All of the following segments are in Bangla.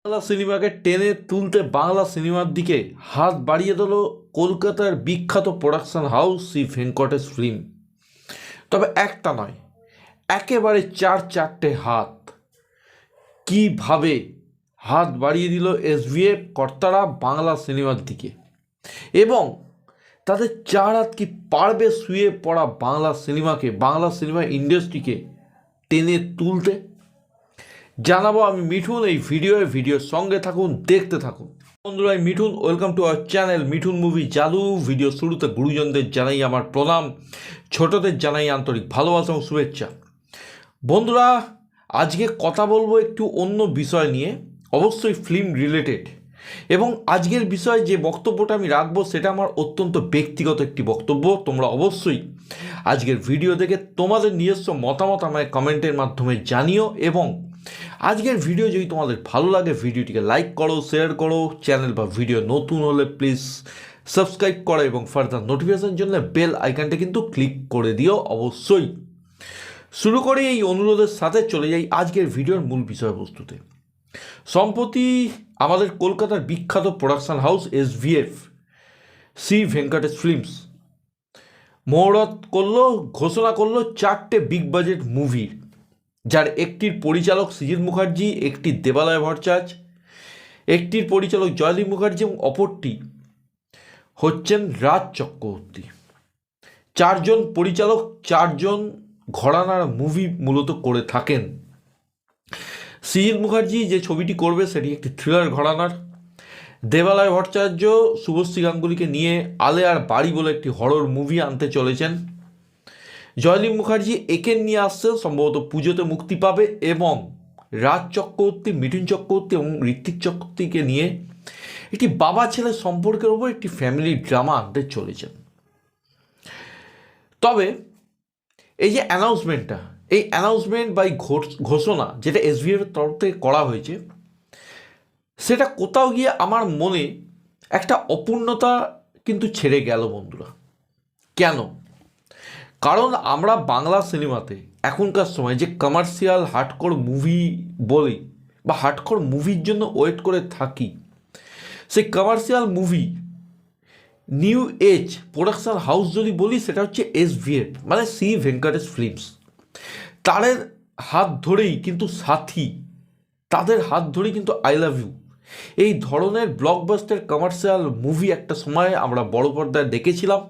বাংলা সিনেমাকে টেনে তুলতে বাংলা সিনেমার দিকে হাত বাড়িয়ে দিল কলকাতার বিখ্যাত production house Shri Venkatesh film. তবে একটা নয়, একেবারে চারটে হাত। কিভাবে হাত বাড়িয়ে দিল এসভিএফ কর্তারা বাংলা সিনেমার দিকে, এবং তাদের চার হাত কি পারবে শুয়ে পড়া বাংলা সিনেমাকে, বাংলা সিনেমা ইন্ডাস্ট্রিকে টেনে তুলতে, জানাবো আমি মিঠুন। এই ভিডিওর সঙ্গে থাকুন, দেখতে থাকুন। বন্ধুরা, আমি Mithun, welcome to our channel Mithun movie জাদু। ভিডিও শুরুতে গুরুজনদের জানাই আমার প্রণাম, ছোটদের জানাই আন্তরিক ভালোবাসা এবং শুভেচ্ছা। বন্ধুরা, আজকে কথা বলবো একটু অন্য বিষয় নিয়ে, অবশ্যই ফিল্ম রিলেটেড, এবং আজকের বিষয়ে যে বক্তব্যটা আমি রাখবো সেটা আমার অত্যন্ত ব্যক্তিগত একটি বক্তব্য। তোমরা অবশ্যই আজকের ভিডিও দেখে তোমাদের নিজস্ব মতামত আমায় কমেন্টের মাধ্যমে জানিও, এবং আজকের ভিডিও যদি তোমাদের ভালো লাগে ভিডিওটিকে লাইক করো, শেয়ার করো, চ্যানেল বা ভিডিও নতুন হলে প্লিজ সাবস্ক্রাইব করো, এবং ফার্দার নোটিফিকেশনের জন্য বেল আইকনটা কিন্তু ক্লিক করে দিও অবশ্যই। শুরু করি এই অনুরোধের সাথে, চলে যাই আজকের ভিডিওর মূল বিষয়বস্তুতে। সম্প্রতি আমাদের কলকাতার বিখ্যাত production house SVF Shri Venkatesh films মহরত করলো, ঘোষণা করলো 4টে বিগ বাজেট মুভির, যার একটির পরিচালক সৃজিত মুখার্জি, একটি দেবালয় ভট্টাচার্য, একটির পরিচালক জয়দীপ মুখার্জি, এবং অপরটি হচ্ছেন রাজ চক্রবর্তী। 4জন পরিচালক 4জন ঘরানার মুভি মূলত করে থাকেন। সৃজিত মুখার্জি যে ছবিটি করবে সেটি একটি থ্রিলার ঘরানার। দেবালয় ভট্টাচার্য শুভশ্রী গাঙ্গুলিকে নিয়ে আলে আর বাড়ি বলে একটি হরর মুভি আনতে চলেছেন। জয়দীপ মুখার্জি একে নিয়ে আসছেন, সম্ভবত পুজোতে মুক্তি পাবে, এবং রাজ চক্রবর্তী, মিঠুন চক্রবর্তী এবং ঋত্বিক চক্রবর্তীকে নিয়ে একটি বাবা ছেলে সম্পর্কের ওপর একটি ফ্যামিলি ড্রামা আনতে চলেছেন। তবে এই যে অ্যানাউন্সমেন্টটা, এই অ্যানাউন্সমেন্ট বা ঘোষণা যেটা এসভিএফের তরফ থেকে করা হয়েছে, সেটা কোথাও গিয়ে আমার মনে একটা অপূর্ণতা কিন্তু ছেড়ে গেল বন্ধুরা। কেন? কারণ আমরা বাংলা সিনেমাতে এখনকার সময় যে কমার্শিয়াল হার্ডকোর মুভি বলি বা হার্ডকোর মুভির জন্য ওয়েট করে থাকি, সেই commercial movie new age production house যদি বলি, সেটা হচ্ছে এসভিএফ, মানে শ্রী ভেঙ্কটেশ ফিল্মস। তাদের হাত ধরেই কিন্তু সাথী, তাদের হাত ধরেই কিন্তু আই লাভ ইউ, এই ধরনের ব্লকবাস্টার কমার্শিয়াল মুভি একটা সময় আমরা বড় পর্দায় দেখেছিলাম।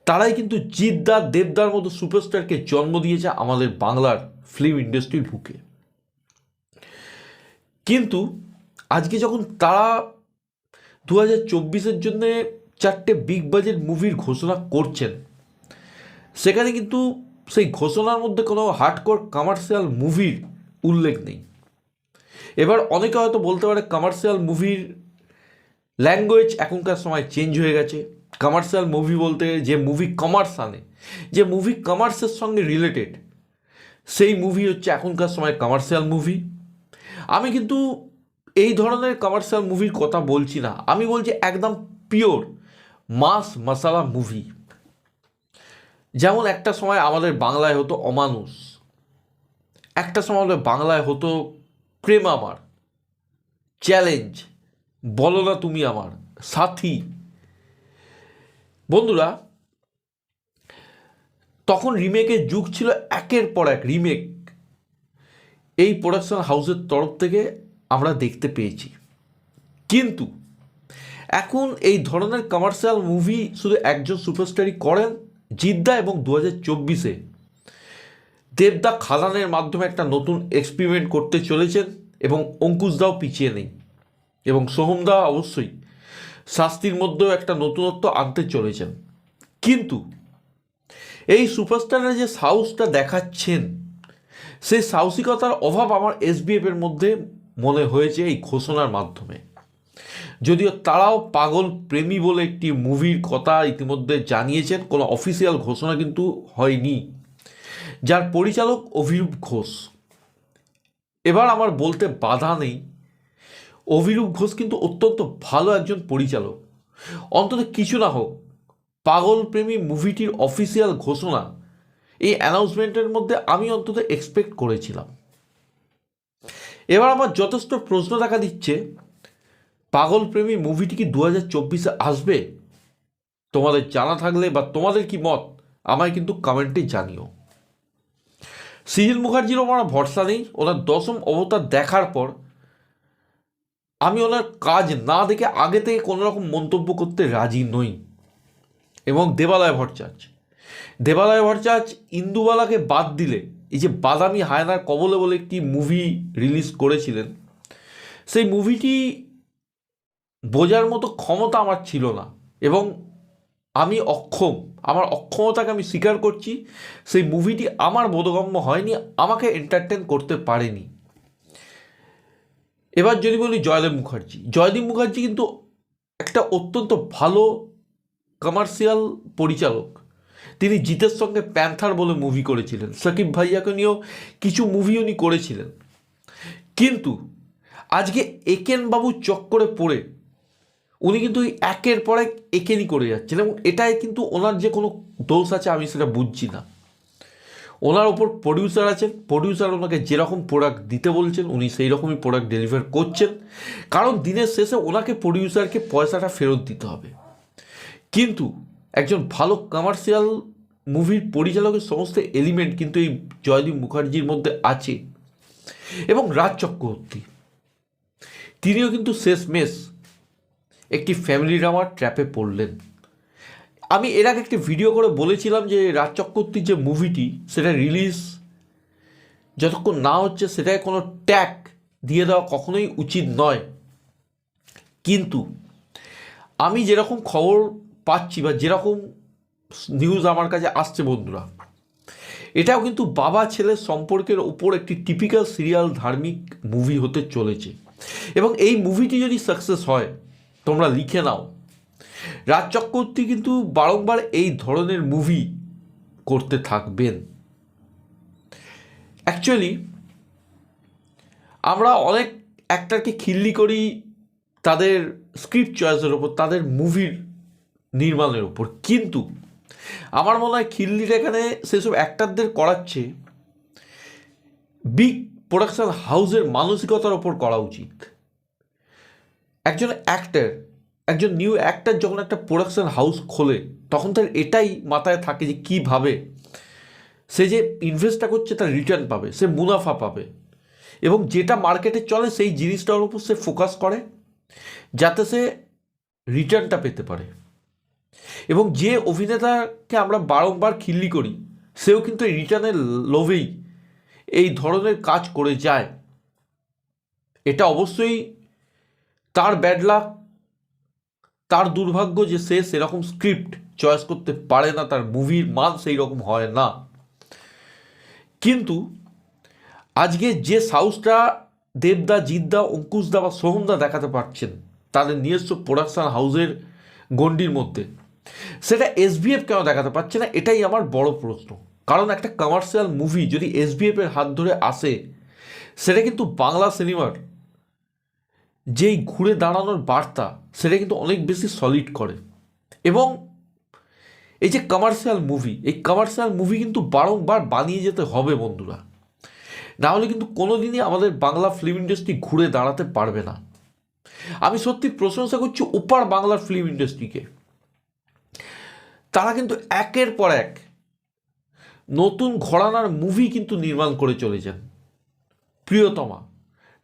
তারাই কিন্তু জিদ্দার, দেবদার মতো সুপারস্টারকে জন্ম দিয়েছে আমাদের বাংলার ফিল্ম ইন্ডাস্ট্রির বুকে। কিন্তু আজকে যখন তারা 2024-এর জন্যে 4টে বিগ বাজেট মুভির ঘোষণা করছেন, সেখানে কিন্তু সেই ঘোষণার মধ্যে কোনো হার্ডকোর কমার্শিয়াল মুভির উল্লেখ নেই। এবার অনেকে হয়তো বলতে পারে কমার্শিয়াল মুভির ল্যাঙ্গুয়েজ এখনকার সময় চেঞ্জ হয়ে গেছে। কমার্শিয়াল মুভি বলতে যে মুভি কমার্স আনে, যে মুভি কমার্সের সঙ্গে রিলেটেড, সেই মুভি হচ্ছে এখনকার সময় কমার্শিয়াল মুভি। আমি কিন্তু এই ধরনের কমার্শিয়াল মুভির কথা বলছি না, আমি বলছি একদম পিওর মাস মশালা মুভি। যেমন একটা সময় আমাদের বাংলায় হতো অমানুষ, একটা সময় আমাদের বাংলায় হতো প্রেম আমার, চ্যালেঞ্জ, বলো না তুমি আমার, সাথী। বন্ধুরা, তখন রিমেকের যুগ ছিল, একের পর এক রিমেক এই প্রোডাকশন হাউসের তরফ থেকে আমরা দেখতে পেয়েছি। কিন্তু এখন এই ধরনের কমার্শিয়াল মুভি শুধু একজন সুপারস্টারই করেন, জিদ্দা, এবং 2024-এ দেবদা খাদানের মাধ্যমে একটা নতুন এক্সপেরিমেন্ট করতে চলেছেন, এবং অঙ্কুশদাও পিছিয়ে নেই, এবং সোহমদা অবশ্যই শাস্তির মধ্যেও একটা নতুনত্ব আনতে চলেছেন। কিন্তু এই সুপারস্টাররা যে সাহসটা দেখাচ্ছেন, সেই সাহসিকতার অভাব আমার এসবিএফের মধ্যে মনে হয়েছে এই ঘোষণার মাধ্যমে। যদিও তারাও পাগল প্রেমী বলে একটি মুভির কথা ইতিমধ্যে জানিয়েছেন, কোনো অফিসিয়াল ঘোষণা কিন্তু হয়নি, যার পরিচালক অভিরূপ ঘোষ। এবার আমার বলতে বাধা নেই, অভিরূপ ঘোষ কিন্তু অত্যন্ত ভালো একজন পরিচালক। অন্তত কিছু না হোক, পাগল প্রেমী মুভিটির অফিসিয়াল ঘোষণা, এই অ্যানাউন্সমেন্টের মধ্যে আমি অন্তত এক্সপেক্ট করেছিলাম। এবার আমার যথেষ্ট প্রশ্ন দেখা দিচ্ছে, পাগল প্রেমী মুভিটি কি 2024-এ আসবে? তোমাদের জানা থাকলে বা তোমাদের কি মত আমায় কিন্তু কমেন্টে জানিও। সৃজিত মুখার্জির ওপর আমার ভরসা নেই। ওনার দশম অবতার দেখার পর আমি ওনার কাজ না দেখে আগে থেকে কোনো রকম মন্তব্য করতে রাজি নই। এবং দেবালয় ভট্টাচার্য ইন্দুবালাকে বাদ দিলে এই যে বাদামি হায়নার কবলে বলে একটি মুভি রিলিজ করেছিলেন, সেই মুভিটি বোঝার মতো ক্ষমতা আমার ছিল না এবং আমি আমার অক্ষমতাকে আমি স্বীকার করছি। সেই মুভিটি আমার বোধগম্য হয়নি, আমাকে এন্টারটেন করতে পারেনি। এবার যদি বলি জয়দেব মুখার্জি কিন্তু একটা অত্যন্ত ভালো কমার্শিয়াল পরিচালক। তিনি জিতের সঙ্গে প্যান্থার বলে মুভি করেছিলেন, সাকিব ভাইয়াকে নিয়েও কিছু মুভি উনি করেছিলেন। কিন্তু আজকে একেন বাবুর চক্করে পড়ে উনি কিন্তু একের পর এক একেনই করে যাচ্ছেন এবং এটাই কিন্তু ওনার যে কোনো দোষ আছে আমি সেটা বুঝছি না। ওনার ওপর প্রডিউসার আছেন, প্রডিউসার ওনাকে যেরকম প্রোডাক্ট দিতে বলছেন উনি সেই রকমই প্রোডাক্ট ডেলিভার করছেন, কারণ দিনের শেষে ওনাকে প্রডিউসারকে পয়সাটা ফেরত দিতে হবে। কিন্তু একজন ভালো কমার্শিয়াল মুভির পরিচালকের সমস্ত এলিমেন্ট কিন্তু এই জয়দীপ মুখার্জির মধ্যে আছে। এবং রাজ চক্রবর্তী তিনিও কিন্তু শেষমেশ একটি ফ্যামিলি ড্রামার ট্র্যাপে পড়লেন। আমি এর আগে একটি ভিডিও করে বলেছিলাম যে রাজ চক্রবর্তীর যে মুভিটি সেটা রিলিজ যতক্ষণ না হচ্ছে সেটায় কোনো ট্যাগ দিয়ে দেওয়া কখনোই উচিত নয়। কিন্তু আমি যেরকম খবর পাচ্ছি বা যেরকম নিউজ আমার কাছে আসছে বন্ধুরা, এটাও কিন্তু বাবা ছেলের সম্পর্কের উপর একটি টিপিক্যাল সিরিয়াল ধার্মিক মুভি হতে চলেছে। এবং এই মুভিটি যদি সাকসেস হয়, তোমরা লিখে নাও, রাজ চক্রবর্তী কিন্তু বারংবার এই ধরনের মুভি করতে থাকবেন। অ্যাকচুয়ালি আমরা অনেক অ্যাক্টরকে খিল্লি করি তাদের স্ক্রিপ্ট চয়েসের ওপর, তাদের মুভির নির্মাণের ওপর, কিন্তু আমার মনে হয় খিল্লিটা এখানে সেসব অ্যাক্টরদের করাচ্ছে বিগ প্রোডাকশন হাউসের মানসিকতার ওপর করা উচিত। একজন নিউ অ্যাক্টর যখন একটা প্রোডাকশন হাউস খোলে তখন তার এটাই মাথায় থাকে যে কীভাবে সে যে ইনভেস্টটা করছে তার রিটার্ন পাবে, সে মুনাফা পাবে এবং যেটা মার্কেটে চলে সেই জিনিসটার উপর সে ফোকাস করে যাতে সে রিটার্নটা পেতে পারে। এবং যে অভিনেতাকে আমরা বারংবার খিল্লি করি সেও কিন্তু এই রিটার্নের লোভেই এই ধরনের কাজ করে যায়। এটা অবশ্যই তার ব্যাড লাক, তার দুর্ভাগ্য যে সে সেরকম স্ক্রিপ্ট চয়েস করতে পারে না, তার মুভির মান সেই রকম হয় না। কিন্তু আজকে যে সাহসটা দেবদা, জিতদা, অঙ্কুশদা বা সোহমদা দেখাতে পারছেন তাদের নিজস্ব প্রোডাকশান হাউসের গণ্ডির মধ্যে, সেটা এসবিএফ কেন দেখাতে পারছে না, এটাই আমার বড় প্রশ্ন। কারণ একটা কমার্শিয়াল মুভি যদি এসবিএফের হাত ধরে আসে, সেটা কিন্তু বাংলা সিনেমার যেই ঘুরে দাঁড়ানোর বার্তা সেটা কিন্তু অনেক বেশি সলিড করে। এবং এই যে কমার্শিয়াল মুভি কিন্তু বারংবার বানিয়ে যেতে হবে বন্ধুরা, না হলে কিন্তু কোনোদিনই আমাদের বাংলা ফিল্ম ইন্ডাস্ট্রি ঘুরে দাঁড়াতে পারবে না। আমি সত্যি প্রশংসা করছি ওপার বাংলার ফিল্ম ইন্ডাস্ট্রিকে। তারা কিন্তু একের পর এক নতুন ঘরানার মুভি কিন্তু নির্মাণ করে চলেছেন। প্রিয়তমা,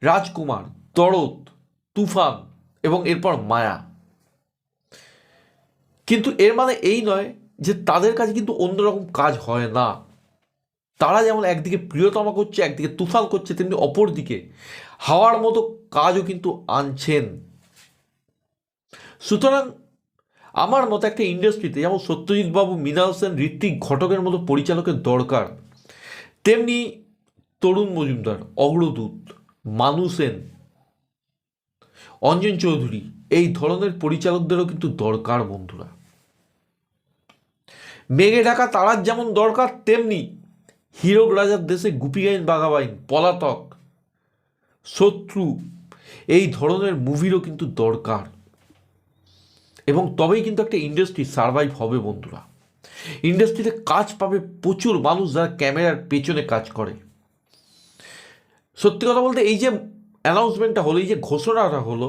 রাজকুমার, দরদ, তুফান এবং এরপর মায়া। কিন্তু এর মানে এই নয় যে তাদের কাছে কিন্তু অন্যরকম কাজ হয় না। তারা যেমন একদিকে প্রিয়তমা করছে, একদিকে তুফান করছে, তেমনি অপরদিকে হাওয়ার মতো কাজও কিন্তু আনছেন। সুতরাং আমার মতো একটা ইন্ডাস্ট্রিতে যেমন সত্যজিৎ বাবু, মৃণাল সেন, ঋত্বিক ঘটকের মতো পরিচালকের দরকার, তেমনি তরুণ মজুমদার, অগ্রদূত, মানু সেন, অঞ্জন চৌধুরী এই ধরনের পরিচালকদেরও কিন্তু দরকার বন্ধুরা। মেঘে ঢাকা তারার যেমন দরকার, তেমনি হীরক রাজার দেশে, গুপিগাইন বাঘাবাইন, পলাতক, শত্রু এই ধরনের মুভিরও কিন্তু দরকার। এবং তবেই কিন্তু একটা ইন্ডাস্ট্রি সারভাইভ হবে বন্ধুরা। ইন্ডাস্ট্রিতে কাজ পাবে প্রচুর মানুষ যারা ক্যামেরার পেছনে কাজ করে। সত্যি কথা বলতে এই যে অ্যানাউন্সমেন্টটা হলো, এই যে ঘোষণাটা হলো,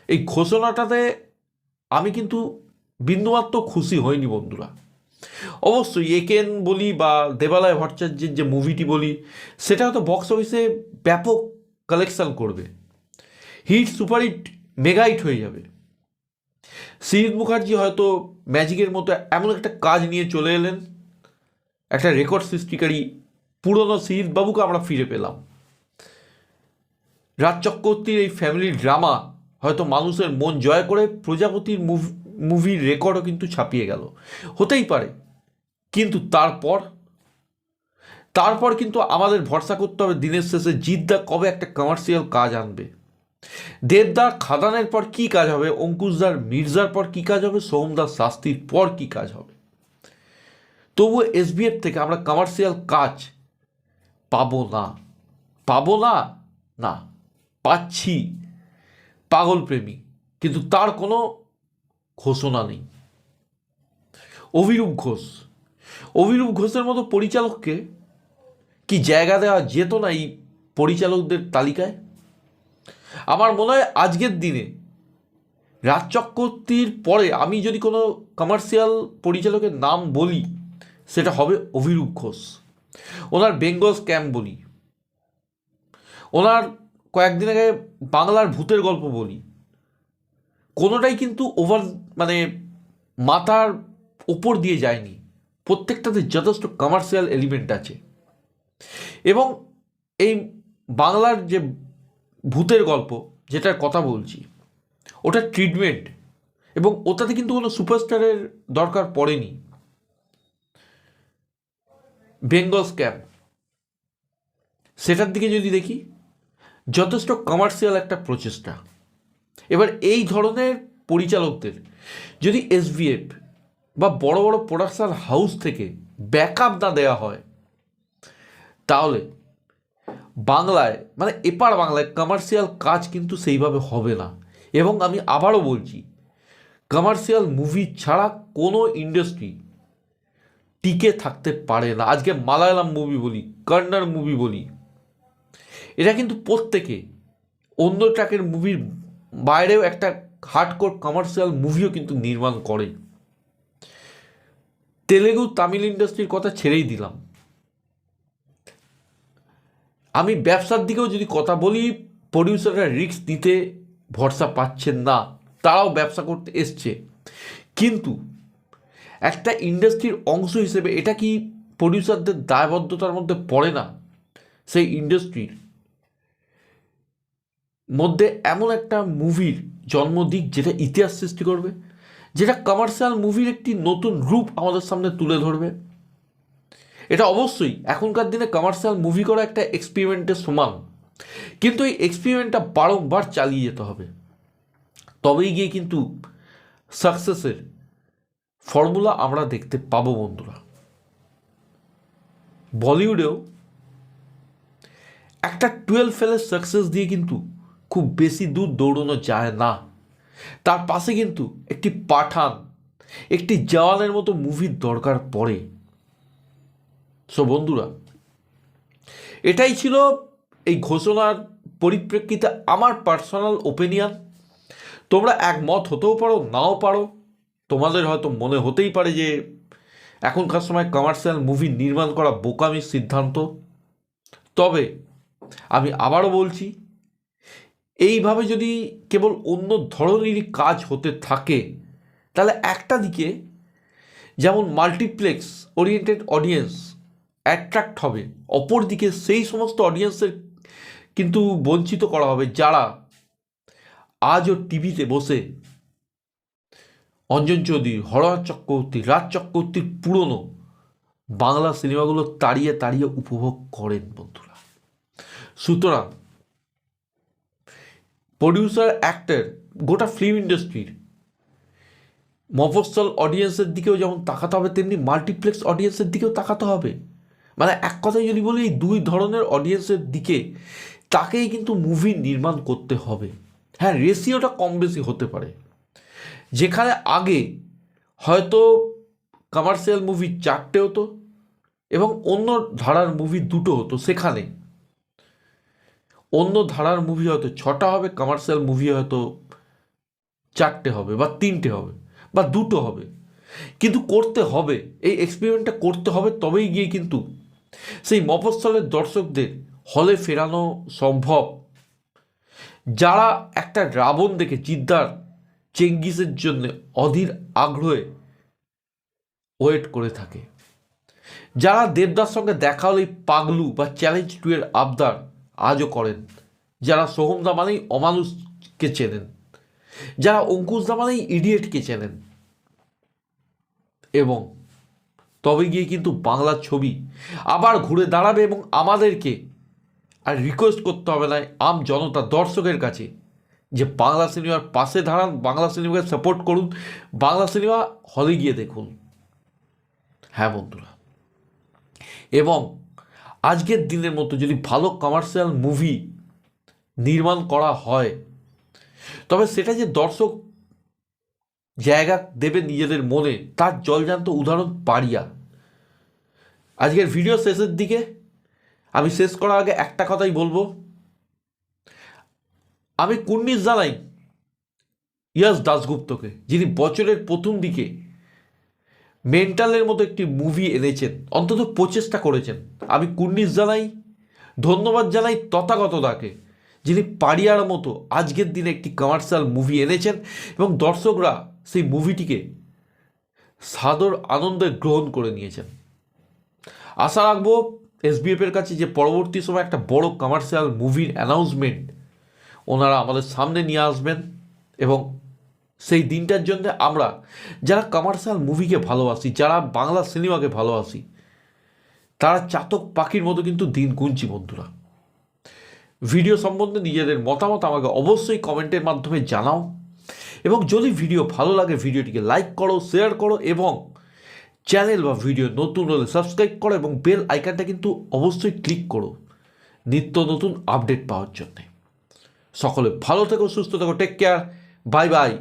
এই ঘোষণাটাতে আমি কিন্তু বিন্দুমাত্র খুশি হইনি বন্ধুরা। অবশ্যই একেন বলি বা দেবালয় ভট্টাচার্যের যে মুভিটি বলি, সেটা হয়তো বক্স অফিসে ব্যাপক কালেকশন করবে, হিট সুপারহিট মেগা হিট হয়ে যাবে। শ্রীজিৎ মুখার্জি হয়তো ম্যাজিকের মতো এমন একটা কাজ নিয়ে চলে এলেন, একটা রেকর্ড সৃষ্টিকারী পুরনো শ্রীজিৎ বাবুকে আমরা ফিরে পেলাম। রাজ চক্রবর্তীর এই ফ্যামিলি ড্রামা হয়তো মানুষের মন জয় করে প্রজাপতির মুভির রেকর্ডও কিন্তু ছাপিয়ে গেল, হতেই পারে। কিন্তু তারপর কিন্তু আমাদের ভরসা করতে হবে দিনের শেষে জিদ্দা কবে একটা কমার্শিয়াল কাজ আনবে। দেবদার খাদানের পর কি কাজ হবে, অঙ্কুশদার মির্জার পর কি কাজ হবে, সোহমদার শাস্তির পর কি কাজ হবে। তবুও এসবিএফ থেকে আমরা কমার্শিয়াল কাজ পাবো না, পাবো না, না পাচ্ছি পাগল প্রেমী, কিন্তু তার কোনো ঘোষণা নেই। অভিরূপ ঘোষের মতো পরিচালককে কি জায়গা দেওয়া যেত না এই পরিচালকদের তালিকায়? আমার মনে হয় আজকের দিনে রাজ চক্রবর্তীর পরে আমি যদি কোনো কমার্শিয়াল পরিচালকের নাম বলি, সেটা হবে অভিরূপ ঘোষ। ওনার বেঙ্গল ক্যাম্প বলি, ওনার কয়েকদিন আগে বাংলার ভূতের গল্প বলি, কোনোটাই কিন্তু মানে মাথার ওপর দিয়ে যায়নি। প্রত্যেকটাতে যথেষ্ট কমার্শিয়াল এলিমেন্ট আছে। এবং এই বাংলার যে ভূতের গল্প যেটার কথা বলছি, ওটার ট্রিটমেন্ট এবং ওটাতে কিন্তু কোনো সুপারস্টারের দরকার পড়েনি। বেঙ্গল ক্যাম্প, সেটার দিকে যদি দেখি, যথেষ্ট কমার্শিয়াল একটা প্রচেষ্টা। এবার এই ধরনের পরিচালকদের যদি এসভিএফ বা বড় বড় প্রোডাকশন হাউস থেকে ব্যাকআপ না দেওয়া হয়, তাহলে বাংলায় মানে এপার বাংলায় কমার্শিয়াল কাজ কিন্তু সেইভাবে হবে না। এবং আমি আবারও বলছি, কমার্শিয়াল মুভি ছাড়া কোনো ইন্ডাস্ট্রি টিকে থাকতে পারে না। আজকে মালায়ালাম মুভি বলি, কন্নড় মুভি বলি, এরা কিন্তু প্রত্যেকে অন্য ট্র্যাকের মুভির বাইরেও একটা হার্ডকোর কমার্শিয়াল মুভিও কিন্তু নির্মাণ করে। তেলেগু তামিল ইন্ডাস্ট্রির কথা ছেড়েই দিলাম, আমি ব্যবসার দিকেও যদি কথা বলি, প্রডিউসাররা রিস্ক নিতে ভরসা পাচ্ছেন না, তারাও ব্যবসা করতে এসছে। কিন্তু একটা ইন্ডাস্ট্রির অংশ হিসেবে এটা কি প্রডিউসারদের দায়বদ্ধতার মধ্যে পড়ে না সেই ইন্ডাস্ট্রির মধ্যে এমন একটা মুভির জন্ম দিক যেটা ইতিহাস সৃষ্টি করবে, যেটা কমার্শিয়াল মুভির একটি নতুন রূপ আমাদের সামনে তুলে ধরবে? এটা অবশ্যই এখনকার দিনে কমার্শিয়াল মুভি করা একটা এক্সপেরিমেন্টের সমান, কিন্তু এই এক্সপেরিমেন্টটা বারংবার চালিয়ে যেতে হবে, তবেই গিয়ে কিন্তু সাকসেসের ফর্মুলা আমরা দেখতে পাবো বন্ধুরা। বলিউডেও একটা 12 ফেলের সাকসেস দিয়ে কিন্তু খুব বেশি দূর দৌড়ানো যায় না। তার পাশে কিন্তু একটি পাঠান, একটি জওয়ানের মতো মুভির দরকার পড়ে। সো বন্ধুরা, এটাই ছিল এই ঘোষণার পরিপ্রেক্ষিতে আমার পার্সোনাল ওপিনিয়ন। তোমরা একমত হতেও পারো, নাও পারো। তোমাদের হয়তো মনে হতেই পারে যে এখনকার সময় কমার্শিয়াল মুভি নির্মাণ করা বোকামির সিদ্ধান্ত। তবে আমি আবারও বলছি, এইভাবে যদি কেবল অন্য ধরনেরই কাজ হতে থাকে, তাহলে একটা দিকে যেমন মাল্টিপ্লেক্স ওরিয়েন্টেড অডিয়েন্স অ্যাট্রাক্ট হবে, অপরদিকে সেই সমস্ত অডিয়েন্সের কিন্তু বঞ্চিত করা হবে যারা আজও টিভিতে বসে অঞ্জন চৌধুরী, হরনাথ চক্রবর্তী, রাজ চক্রবর্তীর পুরনো বাংলা সিনেমাগুলো তাড়িয়ে তাড়িয়ে উপভোগ করেন বন্ধুরা। সুতরাং প্রডিউসার, অ্যাক্টর, গোটা ফিল্ম ইন্ডাস্ট্রির মফস্বল অডিয়েন্সের দিকেও যেমন তাকাতে হবে, তেমনি মাল্টিপ্লেক্স অডিয়েন্সের দিকেও তাকাতে হবে। মানে এক কথায় যদি বলি, এই দুই ধরনের অডিয়েন্সের দিকে তাকেই কিন্তু মুভি নির্মাণ করতে হবে। হ্যাঁ, রেশিওটা কম বেশি হতে পারে। যেখানে আগে হয়তো কমার্শিয়াল মুভি 4টে হতো এবং অন্য ধারার মুভি 2টো হতো, সেখানে অন্য ধারার মুভি হয়তো 6টা হবে, কমার্শিয়াল মুভি হয়তো 4টে হবে বা 3টে হবে বা 2টো হবে, কিন্তু করতে হবে, এই এক্সপেরিমেন্টটা করতে হবে, তবেই গিয়ে কিন্তু সেই মফস্বলের দর্শকদের হলে ফেরানো সম্ভব, যারা একটা রাবণ দেখে জিদ্দার চেঙ্গিসের জন্য অধীর আগ্রহে ওয়েট করে থাকে, যারা দেবদার সঙ্গে দেখা হলেই পাগলু বা চ্যালেঞ্জ 2 এর আবদার আজও করেন, যারা সোহমদা মানেই অমানুষকে চেনেন, যারা অঙ্কুশদা মানেই ইডিয়েটকে চেনেন, এবং তবে গিয়ে কিন্তু বাংলা ছবি আবার ঘুরে দাঁড়াবে এবং আমাদেরকে আর রিকোয়েস্ট করতে হবে না আম জনতা দর্শকের কাছে যে বাংলা সিনেমার পাশে দাঁড়ান, বাংলা সিনেমাকে সাপোর্ট করুন, বাংলা সিনেমা হলে গিয়ে দেখুন। হ্যাঁ বন্ধুরা, এবং আজকের দিনের মতো যদি ভালো কমার্শিয়াল মুভি নির্মাণ করা হয়, তবে সেটা যে দর্শক জায়গা দেবে নিজেদের মনে, তার জলজান্ত উদাহরণ পারিয়া। আজকের ভিডিও শেষের দিকে আমি শেষ করার আগে একটা কথাই বলবো, আমি কুর্নিশ জানাই ইয়াশ দাশগুপ্তকে, যিনি বছরের প্রথম দিকে মেন্টালের মতো একটি মুভি এনেছেন, অন্তত প্রচেষ্টা করেছেন। আমি কুর্নিশ জানাই, ধন্যবাদ জানাই তথাগত দাকে, যিনি পারিয়ার মতো আজকের দিনে একটি কমার্শিয়াল মুভি এনেছেন এবং দর্শকরা সেই মুভিটিকে সাদর আনন্দে গ্রহণ করে নিয়েছেন। আশা রাখবো এসবিএফের কাছে যে পরবর্তী সময় একটা বড় কমার্শিয়াল মুভির অ্যানাউন্সমেন্ট ওনারা আমাদের সামনে নিয়ে আসবেন, এবং সেই দিনটার জন্য আমরা যারা কমার্শিয়াল মুভিকে ভালোবাসি, যারা বাংলা সিনেমাকে ভালোবাসি, তারা চাতক পাখির মতো কিন্তু দিন গুনছি বন্ধুরা। ভিডিও সম্বন্ধে নিজেদের মতামত আমাকে অবশ্যই কমেন্টের মাধ্যমে জানাও, এবং যদি ভিডিও ভালো লাগে ভিডিওটিকে লাইক করো, শেয়ার করো, এবং চ্যানেল বা ভিডিও নতুন হলে সাবস্ক্রাইব করো, এবং বেল আইকনটা কিন্তু অবশ্যই ক্লিক করো নিত্য নতুন আপডেট পাওয়ার জন্যে। সকলে ভালো থেকো, সুস্থ থেকো, টেক কেয়ার, বাই বাই।